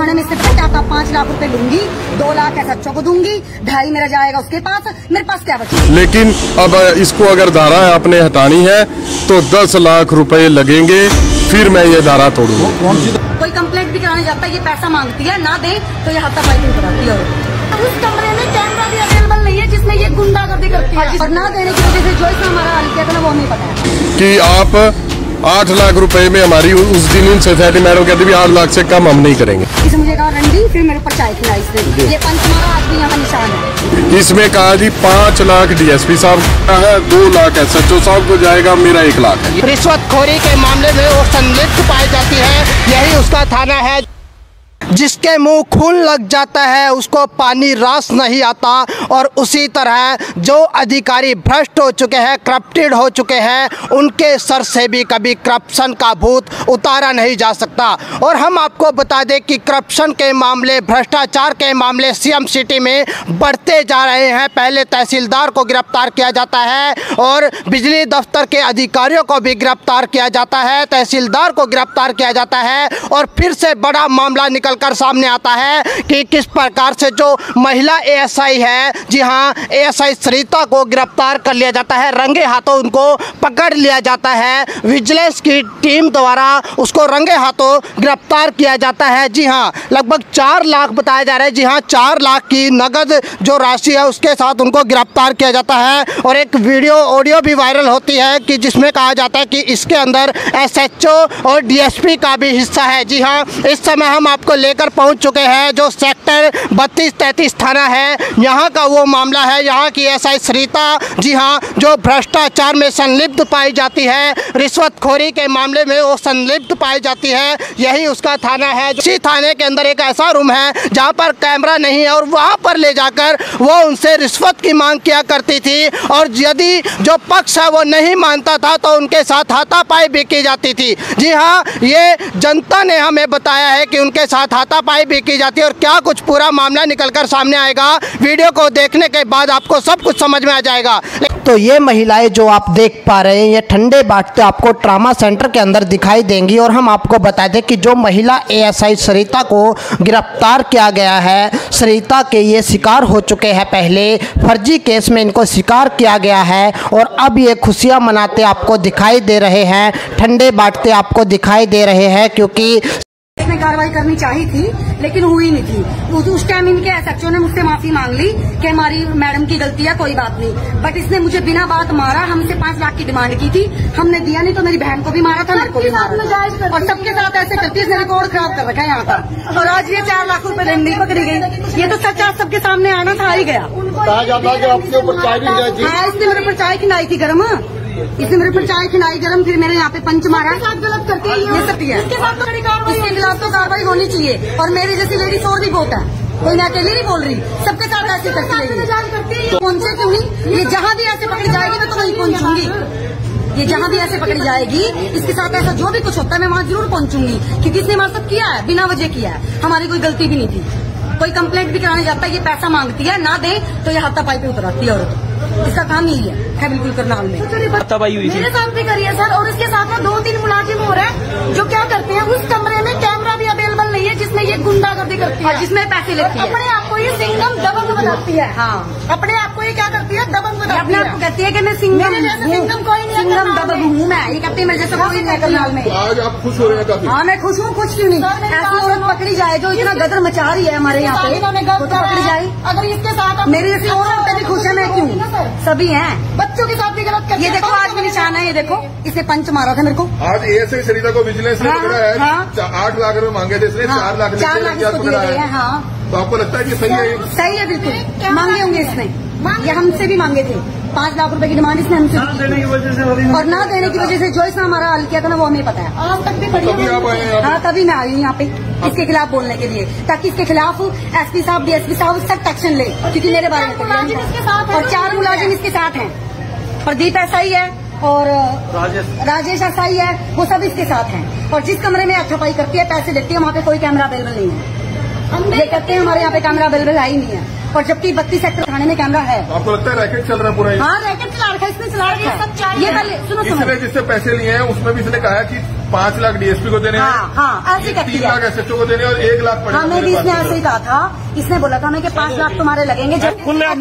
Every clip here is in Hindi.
थाने में से आपका 5 लाख रुपए लूंगी, 2 लाख ऐसा बच्चों को दूंगी, 2.5 मेरा जाएगा उसके पास, मेरे पास क्या बचेगा। लेकिन अब इसको अगर धारा आपने हटानी है तो 10 लाख रुपए लगेंगे, फिर मैं ये धारा तोड़ूंगा। कोई कंप्लेंट भी कराने जाता है, ये पैसा मांगती है, ना दे तो ये हाथापाई भी कराती है। उस कमरे में कैमरा भी अवेलेबल नहीं है जिसमें ये गुंडागर्दी करती है, और ना देने की वजह से जो इसने हमारा हाल किया था ना वो हमें पता है कि आप 8 लाख रुपए में हमारी उस दिन इन सोसाइटी मैडम कहती भी 8 लाख से कम हम नहीं करेंगे। इसने मुझे कहा रंडी, फिर मेरे ऊपर चाय खिलाई इसने, ये पंच मारा आज भी यहाँ निशान है। इसमें कहा जी 5 लाख डीएसपी साहब का है, 2 लाख SHO साहब को जाएगा, मेरा 1 लाख है। रिश्वतखोरी के मामले में वो संलिप्त पाई जाती है, यही उसका थाना है। जिसके मुंह खून लग जाता है उसको पानी रास नहीं आता, और उसी तरह जो अधिकारी भ्रष्ट हो चुके हैं, करप्टेड हो चुके हैं, उनके सर से भी कभी करप्शन का भूत उतारा नहीं जा सकता। और हम आपको बता दें कि करप्शन के मामले, भ्रष्टाचार के मामले सीएम सिटी में बढ़ते जा रहे हैं। पहले तहसीलदार को गिरफ्तार किया जाता है और बिजली दफ्तर के अधिकारियों को भी गिरफ्तार किया जाता है, तहसीलदार को गिरफ्तार किया जाता है, और फिर से बड़ा मामला निकल कर सामने आता है कि किस प्रकार से जो महिला ASI है, जी हाँ, ASI सरिता को गिरफ्तार कर लिया जाता है, रंगे हाथों उनको पकड़ लिया जाता है, विजिलेंस की टीम द्वारा उसको रंगे हाथों गिरफ्तार किया जाता है। जी हाँ, लगभग 4 लाख बताया जा रहा है, जी हाँ, 4 लाख की नगद जो राशि है उसके साथ उनको गिरफ्तार किया जाता है। और एक वीडियो ऑडियो भी वायरल होती है कि जिसमें कहा जाता है कि इसके अंदर SHO और DSP का भी हिस्सा है। जी हाँ, इस समय हम आपको लेकर पहुंच चुके हैं जो सेक्टर 32-33 थाना है, यहाँ का वो मामला है। यहाँ की ASI सरिता, जी हाँ, जो भ्रष्टाचार में संलिप्त पाई जाती है, रिश्वतखोरी के मामले में वो संलिप्त पाई जाती है, यही उसका थाना है। इसी थाने के अंदर एक ऐसा रूम है जहाँ पर कैमरा नहीं है, और वहाँ पर ले जाकर वो उनसे रिश्वत की मांग किया करती थी, और यदि जो पक्ष है वो नहीं मानता था तो उनके साथ हाथापाई भी की जाती थी। जी हाँ, ये जनता ने हमें बताया है कि उनके साथ हाथापाई भी की जाती है। और क्या कुछ पूरा मामला निकलकर सामने आएगा, वीडियो को देखने के बाद आपको सब कुछ समझ में आ जाएगा। तो ये महिलाएं जो आप देख पा रहे हैं, ये ठंडे बांटते आपको ट्रामा सेंटर के अंदर दिखाई देंगी। और हम आपको बता दें कि जो महिला ASI सरिता को गिरफ्तार किया गया है, सरिता के ये शिकार हो चुके हैं, पहले फर्जी केस में इनको शिकार किया गया है, और अब ये खुशियां मनाते आपको दिखाई दे रहे हैं, ठंडे बांटते आपको दिखाई दे रहे हैं, क्योंकि इसने कार्रवाई करनी चाहिए थी लेकिन हुई नहीं थी। उस टाइम इनके SHO ने मुझसे माफी मांग ली कि हमारी मैडम की गलती है, कोई बात नहीं, बट इसने मुझे बिना बात मारा। हमसे 5 लाख की डिमांड की थी, हमने दिया नहीं, तो मेरी बहन को भी मारा था, मेरे को भी मारा था, और सबके साथ ऐसे करती है। इसने रिकॉर्ड खराब कर रखा है यहाँ का, और आज ये 4 लाख रुपए लेने पकड़ी गई। ये तो सच आज सबके सामने आना था, ही गया। इसने मेरे ऊपर चाय खिलाई थी गर्म, इसने मेरे ऊपर चाय खिलाई गरम, फिर मेरे यहाँ पे पंच मारा। गलत करती है ये सब है, इसके खिलाफ तो कार्रवाई होनी चाहिए। और मेरी जैसी लेडीज और भी बहुत है, कोई मैं अकेली नहीं बोल रही, सबके साथ ऐसे करती है। पहुंचे क्यों नहीं, ये जहाँ भी ऐसे पकड़ी जाएगी मैं तो वहीं पहुंचूंगी। ये जहाँ भी ऐसे पकड़ी जाएगी, इसके साथ ऐसा जो भी कुछ होता है मैं वहाँ जरूर पहुंचूंगी, क्योंकि इसने हमारा सब किया है, बिना वजह किया है, हमारी कोई गलती भी नहीं थी। कोई कंप्लेंट भी कराने जाता है, ये पैसा मांगती है, ना दे तो ये हाथापाई पे उतराती है औरत। इसका काम यही है बिल्कुल करनाल में। मेरे साथ भी करिए सर, और इसके साथ में 2-3 मुलाजिम हो रहे हैं जो क्या करते हैं, उस कमरे में कैमरा भी अवेलेबल नहीं है जिसमें ये गुंडागर्दी करती है, जिसमें पैसे लेती है। अपने आप को ये सिंगम दबंग बनाती है। हाँ, अपने आप को ये क्या करती है, दबंग बनाती है। अपने आप को कहती है कि मैं सिंगम कोई नहीं, सिंगम दबंग हूँ मैं, ये कहती है मेरे जैसा कोई नहीं करनाल में। आज आप खुश हो रहे हैं? हाँ, मैं खुश हूँ, खुश क्यों नहीं। ऐसी औरत पकड़ी जाए जो इतना गदर मचा रही है हमारे यहाँ पे, पकड़ी जाए। अगर इसके साथ मेरी जैसी औरत भी खुश है, मैं क्यों, सभी हैं। बच्चों के साथ भी गलत कर, ये देखो आज भी निशान है, ये देखो, इसे पंच मारा था मेरे को। आज ASI सरिता को विजिलेंस ने पकड़ा है, 8 लाख रुपए मांगे थे इसने, 4 लाख पकड़ा है। हाँ, तो आपको लगता है कि सही है? सही है, बिल्कुल मांगे होंगे इसने, ये हमसे भी मांगे थे। 5 लाख रुपए की डिमांड इसने हमसे देने की वजह से, और ना देने की वजह से जो इसने हमारा हल किया था ना वो हमें पता है। आज तक भी पड़ी। हाँ, तभी मैं आई हूँ यहाँ पे इसके खिलाफ बोलने के लिए, ताकि इसके खिलाफ SP साहब, DSP साहब सख्त एक्शन ले, क्योंकि मेरे बारे में और 4 मुलाजिम इसके साथ हैं। प्रदीप SI है और राजेश SI है, वो सब इसके साथ हैं। और जिस कमरे में हाथापाई करती है, पैसे देती है, वहाँ पे कोई कैमरा अवेलेबल नहीं है। ये कहते हैं हमारे यहाँ पे कैमरा अवेलेबल है ही नहीं है, और जबकि 32 सेक्टर थाने में कैमरा है। आपको लगता है रैकेट चल रहा है पूरा? हाँ, रैकेट चला रखा है, इसने चला रखा है। ये पहले सुनो, जिससे पैसे लिए हैं उसमें भी इसने कहा कि 5 लाख डीएसपी को देने हैं। हाँ, ऐसे कहती 3 लाख एसएचओ को देने और 1 लाख पड़ेगा। हमें भी इसने ऐसे ही कहा था, इसने बोला था हमें कि 5 लाख तुम्हारे लगेंगे। जब पकड़ा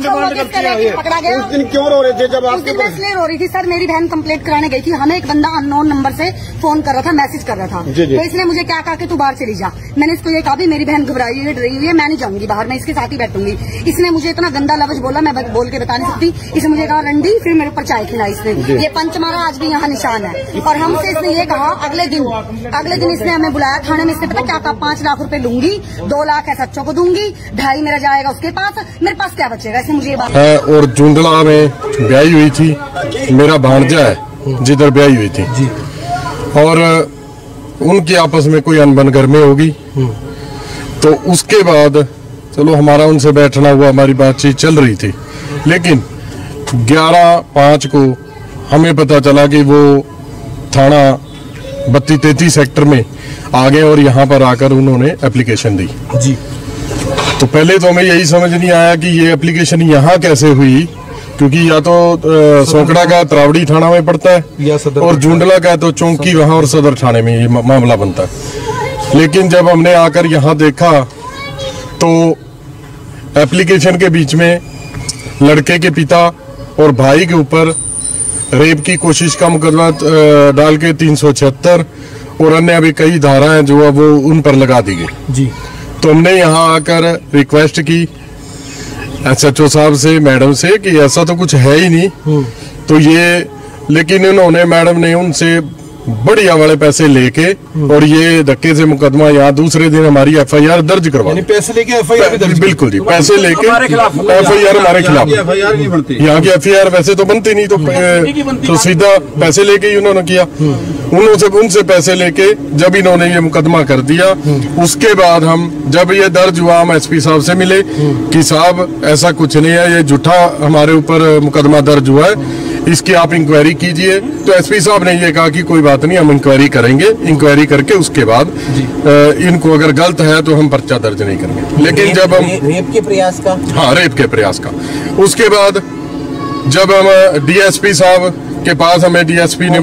गया उस दिन क्यों रो रहे थे? जब आप इसलिए रो रही थी सर, मेरी बहन कंप्लेंट कराने गई थी, हमें एक बंदा अननोन नंबर से फोन कर रहा था, मैसेज कर रहा था, तो इसने मुझे क्या कहा कि तू बाहर चली जा। मैंने इसको ये कहा भी मेरी बहन घबराई हुई है, डरी हुई है, मैं नहीं जाऊंगी बाहर, मैं इसके साथ ही बैठूंगी। इसने मुझे इतना गंदा लफ्ज बोला, मैं बोल के बता नहीं सकती। इसने मुझे कहा रंडी, फिर मेरे ऊपर चाय खिलाई इसने, ये पंच मारा, आज भी यहाँ निशान है। और हमसे इसने ये कहा अगले दिन इसने हमें बुलाया थाने में, इसने पता क्या कहा, 5 लाख रुपए लूंगी, 2 लाख एसएचओ को दूंगी, 2.5 मेरा जाएगा उसके पास, मेरे पास क्या बचेगा, इसने मुझे ये बात। और जुंडला में ब्याही हुई थी, मेरा भांजा है जिधर ब्याही हुई थी जी, और उनकी आपस में कोई अनबन में होगी, तो उसके बाद चलो हमारा उनसे बैठना हुआ, हमारी बातचीत चल रही थी, लेकिन 11/5 को हमें पता चला कि वो थाना 32-33 सेक्टर में आ गए और यहाँ पर आकर उन्होंने एप्लीकेशन दी जी। तो पहले तो हमें यही समझ नहीं आया कि ये एप्लीकेशन यहाँ कैसे हुई, क्योंकि या तो सोकड़ा का त्रावड़ी थाना में पड़ता है या सदर, और जुंडला का तो चौंकी वहाँ और सदर थाने में ये मामला बनता है। लेकिन जब हमने आकर यहाँ देखा तो एप्लीकेशन के बीच में लड़के के पिता और भाई के ऊपर रेप की कोशिश का मुकदमा डाल के 376 और अन्य भी कई धाराएं जो है वो उन पर लगा दी गई जी। तो हमने यहाँ आकर रिक्वेस्ट की एसएचओ साहब से, मैडम से, कि ऐसा तो कुछ है ही नहीं, तो ये, लेकिन इन्होंने, मैडम ने उनसे बढ़िया वाले पैसे लेके और ये धक्के से मुकदमा यहाँ दूसरे दिन हमारी एफआईआर दर्ज करवा, पैसे लेके एफआईआर दर्ज, बिल्कुल जी, पैसे लेके एफआईआर हमारे खिलाफ। एफआईआर नहीं बनती यहाँ की एफआईआर वैसे तो बनती नहीं, तो सीधा पैसे लेके ही उन्होंने किया। उनसे पैसे लेके जब इन्होंने ये मुकदमा कर दिया, उसके बाद हम जब ये दर्ज हुआ, हम एसपी साहब से मिले कि साहब ऐसा कुछ नहीं है, ये झूठा हमारे ऊपर मुकदमा दर्ज हुआ है, इसकी आप इंक्वायरी कीजिए। तो एसपी साहब ने ये कहा कि कोई बात नहीं, हम इंक्वायरी करेंगे, इंक्वायरी करके उसके बाद इनको अगर गलत है तो हम पर्चा दर्ज नहीं करेंगे। लेकिन जब हम रेप के प्रयास का, हाँ, रेप के प्रयास का, उसके बाद जब हम डीएसपी साहब के पास, हमें डीएसपी ने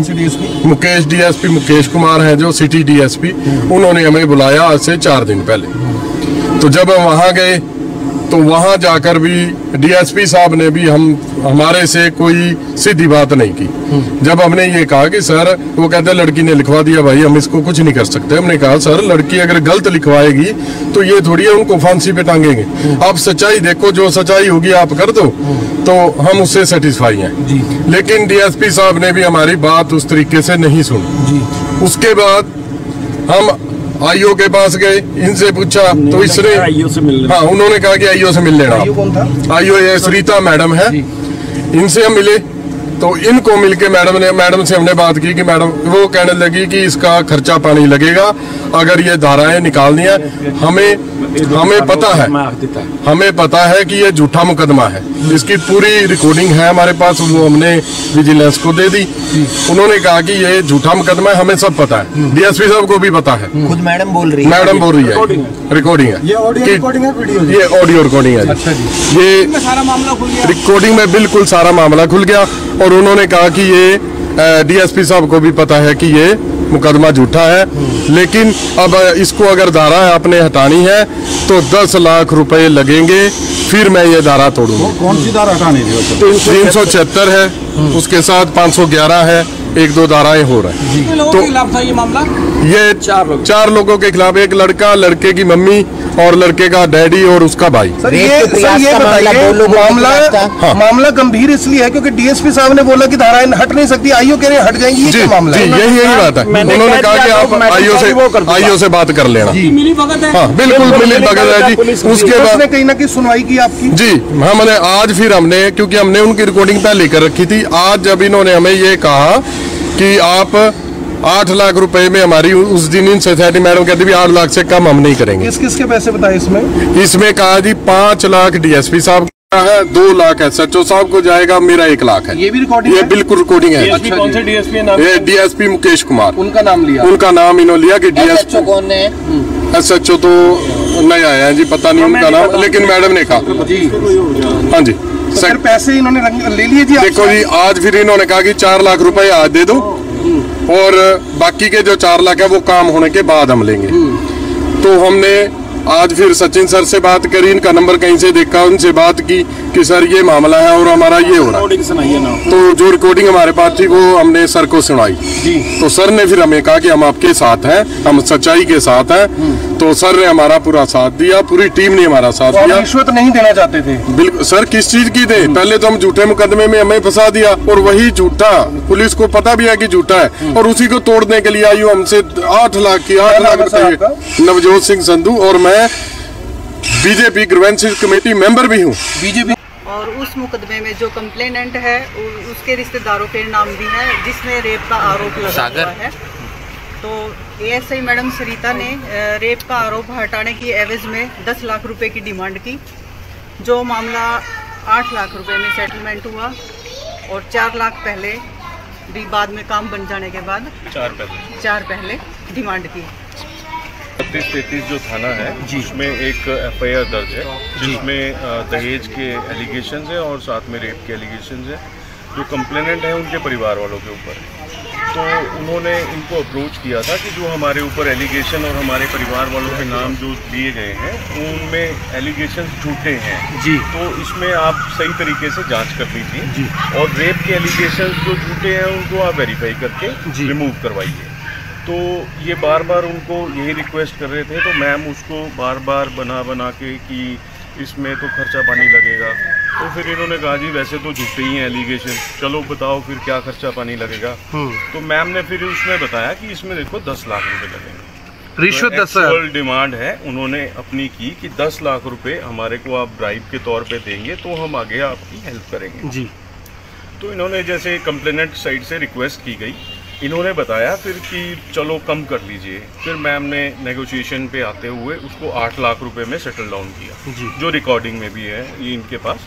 डीएसपी मुकेश कुमार हैं जो सिटी डीएसपी, उन्होंने हमें बुलाया आज से 4 दिन पहले। तो जब हम वहां गए तो वहां जाकर भी डीएसपी साहब ने भी हमारे से कोई सीधी बात नहीं की। जब हमने ये कहा कि सर, वो कहते लड़की ने लिखवा दिया, भाई हम इसको कुछ नहीं कर सकते। हमने कहा सर, लड़की अगर गलत लिखवाएगी तो ये थोड़ी है उनको फांसी पे टांगेंगे, आप सच्चाई देखो, जो सच्चाई होगी आप कर दो, तो हम उससे सेटिस्फाई हैं। लेकिन डीएसपी साहब ने भी हमारी बात उस तरीके से नहीं सुनी। उसके बाद हम आईओ के पास गए, इनसे पूछा तो इसने, हाँ, उन्होंने कहा कि आईओ से मिल लेना। आईओ ये श्रीता मैडम है, इनसे हम मिले तो इनको मिलके मैडम से हमने बात की कि मैडम, वो कहने लगी कि इसका खर्चा पानी लगेगा, अगर ये धाराएं निकालनी है, हमें पता है कि ये झूठा मुकदमा है, इसकी पूरी रिकॉर्डिंग है हमारे पास, वो हमने विजिलेंस को दे दी। उन्होंने कहा कि ये झूठा मुकदमा है, हमें सब पता है, डीएसपी साहब को भी पता है, खुद मैडम बोल रही है, रिकॉर्डिंग है, ये ऑडियो रिकॉर्डिंग है। अच्छा जी, ये सारा मामला खुल गया, रिकॉर्डिंग में बिल्कुल सारा मामला खुल गया। और उन्होंने कहा कि ये डीएसपी साहब को भी पता है कि ये मुकदमा झूठा है, लेकिन अब इसको अगर धारा आपने हटानी है तो 10 लाख रुपए लगेंगे, फिर मैं ये धारा तोड़ूंगा। कौन सी धारा हटानी थी? 376 है, उसके साथ 511 है, 1-2 धाराएं हो रहे हैं। तो ये मामला, ये 4 लोगों के खिलाफ, एक लड़का, लड़के की मम्मी और लड़के का डैडी और उसका भाई। सर ये बताइए, मामला गंभीर इसलिए है क्योंकि डीएसपी साहब ने बोला कि धाराएं हट नहीं सकती, आईओ कह रहे हट जाएंगी, ये मामला है। यही बात है, उन्होंने कहा कि आप आईओ से बात कर लेना। हाँ, बिल्कुल मिली भगत है जी। उसके बाद कहीं ना कहीं सुनवाई की आपकी जी, हमने आज फिर हमने, क्योंकि हमने उनकी रिकॉर्डिंग पहले कर रखी थी, आज जब इन्होंने हमें ये कहा कि आप 8 लाख रुपए में, हमारी उस दिन इन सोसाइटी मैडम कहती भी 8 लाख से कम हम नहीं करेंगे। किस किस के पैसे बताए इसमें कहा जी 5 लाख डीएसपी साहब का है, 2 लाख एसएचओ साहब को जाएगा, मेरा 1 लाख है। ये भी रिकॉर्डिंग, ये बिल्कुल रिकॉर्डिंग है। कौन से डीएसपी नाम? ये डीएसपी मुकेश कुमार, उनका नाम लिया, उनका नाम इन्होंने लिया कि डीएसपी कौन है? एसएचओ तो नहीं आया है जी, पता नहीं उनका नाम, लेकिन मैडम ने कहा। हाँ जी, सर पैसे इन्होंने ले लिए जी। देखो जी, आज फिर इन्होंने कहा कि 4 लाख रुपए आज दे दो, और बाकी के जो 4 लाख है वो काम होने के बाद हम लेंगे। तो हमने आज फिर सचिन सर से बात करी, इनका नंबर कहीं से देखा, उनसे बात की कि सर ये मामला है और हमारा ये हो रहा है। तो जो रिकॉर्डिंग हमारे पास थी वो हमने सर को सुनाई। तो सर ने फिर हमें कहा कि हम आपके साथ हैं, हम सच्चाई के साथ हैं। तो सर ने हमारा पूरा साथ दिया, पूरी टीम ने हमारा साथ दिया। रिश्वत नहीं देना चाहते थे? बिल्कुल सर, किस चीज की थे? पहले तो हम झूठे मुकदमे में हमें फंसा दिया, और वही झूठा पुलिस को पता भी है कि झूठा है, और उसी को तोड़ने के लिए आयु हमसे 8 लाख रुपए। नवजोत सिंह संधू, और मैं बीजेपी ग्रीवेंसेस कमेटी मेंबर भी हूँ। बीजेपी और उस मुकदमे में जो कंप्लेनेंट है उसके रिश्तेदारों के नाम भी है, जिसमें रेप का आरोप लगा हुआ है। तो एएसआई मैडम सरिता ने रेप का आरोप हटाने की एवज में 10 लाख रुपए की डिमांड की, जो मामला 8 लाख रुपए में सेटलमेंट हुआ, और 4 लाख पहले भी बाद में काम बन जाने के बाद 4 पहले डिमांड की। 32-33 जो थाना है उसमें एक FIR दर्ज है, जिसमें दहेज के एलिगेशंस है और साथ में रेप के एलिगेशंस है। जो कंप्लेनेंट है उनके परिवार वालों के ऊपर। तो उन्होंने इनको अप्रोच किया था कि जो हमारे ऊपर एलिगेशन और हमारे परिवार वालों के नाम जो दिए गए हैं उनमें एलिगेशंस झूठे हैं जी, तो इसमें आप सही तरीके से जांच कर लीजिए, और रेप के एलिगेशंस जो झूठे हैं उनको आप वेरीफाई करके रिमूव करवाइए। तो ये बार बार उनको यही रिक्वेस्ट कर रहे थे, तो मैम उसको बार बार बना के कि इसमें तो खर्चा पानी लगेगा। तो फिर इन्होंने कहा जी वैसे तो झूठे ही हैं एलिगेशन, चलो बताओ फिर क्या खर्चा पानी लगेगा। तो मैम ने फिर उसमें बताया कि इसमें देखो 10 लाख रुपए लगेंगे। रिश्वत 10 डिमांड है उन्होंने अपनी की कि 10 लाख रुपए हमारे को आप ब्राइब के तौर पे देंगे तो हम आगे आपकी हेल्प करेंगे जी। तो इन्होंने जैसे कंप्लेनेंट साइड से रिक्वेस्ट की गई, इन्होंने बताया फिर कि चलो कम कर लीजिए। फिर मैम ने नेगोशिएशन पे आते हुए उसको 8 लाख रुपए में सेटल डाउन किया जी, जो रिकॉर्डिंग में भी है ये इनके पास।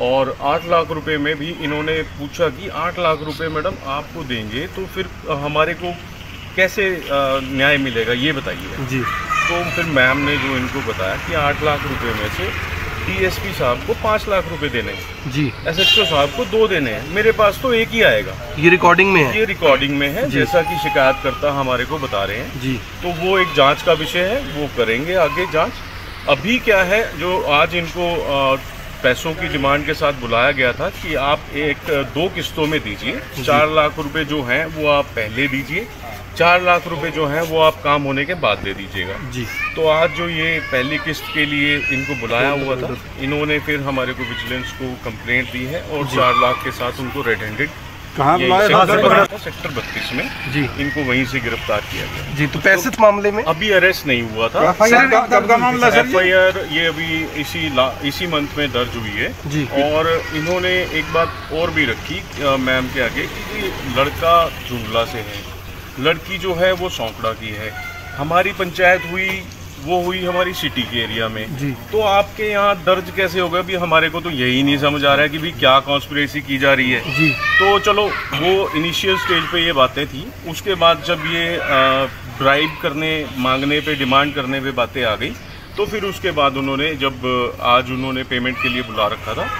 और 8 लाख रुपए में भी इन्होंने पूछा कि 8 लाख रुपए मैडम आपको देंगे तो फिर हमारे को कैसे न्याय मिलेगा ये बताइए जी। तो फिर मैम ने जो इनको बताया कि 8 लाख रुपए में से DSP साहब को 5 लाख रुपए देने हैं जी, SHO साहब को 2 देने हैं, मेरे पास तो 1 ही आएगा। ये रिकॉर्डिंग में है? ये रिकॉर्डिंग में है, जैसा कि शिकायतकर्ता हमारे को बता रहे हैं जी। तो वो एक जांच का विषय है, वो करेंगे आगे जांच। अभी क्या है, जो आज इनको पैसों की डिमांड के साथ बुलाया गया था कि आप 2 किस्तों में दीजिए, 4 लाख रुपए जो हैं वो आप पहले दीजिए, 4 लाख रुपए जो हैं वो आप काम होने के बाद दे दीजिएगा जी। तो आज जो ये पहली किस्त के लिए इनको बुलाया हुआ था, इन्होंने फिर हमारे को विजिलेंस को कंप्लेंट दी है और 4 लाख के साथ उनको रेड हैंडेड सेक्टर 32 में जी इनको वहीं से गिरफ्तार किया गया जी। तो पैसे मामले में अभी अरेस्ट नहीं हुआ था। FIR ये अभी इसी मंथ में दर्ज हुई है जी। और इन्होंने एक बात और भी रखी मैम के आगे कि लड़का झुंझला से है, लड़की जो है वो सौंकड़ा की है। हमारी पंचायत हुई हमारी सिटी के एरिया में जी। तो आपके यहाँ दर्ज कैसे होगा? भी हमारे को तो यही नहीं समझ आ रहा है कि भी क्या कॉन्स्पिरेसी की जा रही है जी। तो चलो वो इनिशियल स्टेज पे ये बातें थी, उसके बाद जब ये ब्राइब करने मांगने पे डिमांड करने पे बातें आ गई, तो फिर उसके बाद उन्होंने जब आज उन्होंने पेमेंट के लिए बुला रखा था,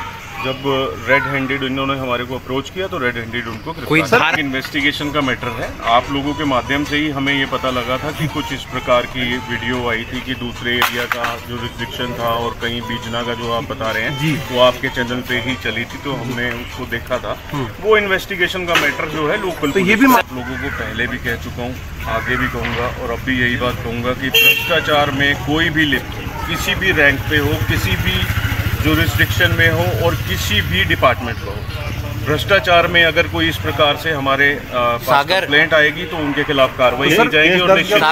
जब रेड हैंडेड इन्होंने हमारे को अप्रोच किया तो रेड हैंडेड उनको गिरफ्तार। इन्वेस्टिगेशन का मैटर है, आप लोगों के माध्यम से ही हमें ये पता लगा था कि कुछ इस प्रकार की वीडियो आई थी कि दूसरे एरिया का जो रिस्ट्रिक्शन था और कहीं बीजना का जो आप बता रहे हैं वो आपके चैनल पे ही चली थी, तो हमने उसको देखा था। वो इन्वेस्टिगेशन का मैटर जो है लोकल, तो ये भी आप लोगों को पहले भी कह चुका हूँ, आगे भी कहूँगा और अब भी यही बात कहूँगा कि भ्रष्टाचार में कोई भी लिप्त किसी भी रैंक पे हो, किसी भी जुरिस्डिक्शन में हो और किसी भी डिपार्टमेंट में हो, भ्रष्टाचार में अगर कोई इस प्रकार से हमारे कंप्लेंट आएगी तो उनके खिलाफ कार्रवाई की जाएगी। और निश्चित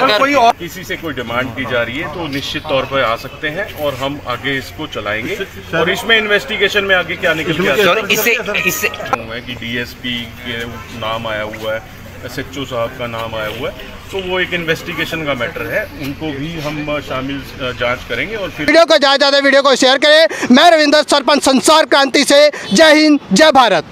किसी से कोई डिमांड की जा रही है तो निश्चित तौर पर आ सकते हैं और हम आगे इसको चलाएंगे। और इसमें इन्वेस्टिगेशन में आगे क्या निकल के आता है कि DSP के नाम आया हुआ है, SHO साहब का नाम आया हुआ है, तो वो एक इन्वेस्टिगेशन का मैटर है, उनको भी हम शामिल जांच करेंगे। और फिर वीडियो को ज़्यादा वीडियो को शेयर करें। मैं रविंदर, सरपंच संसार क्रांति से। जय हिंद, जय भारत।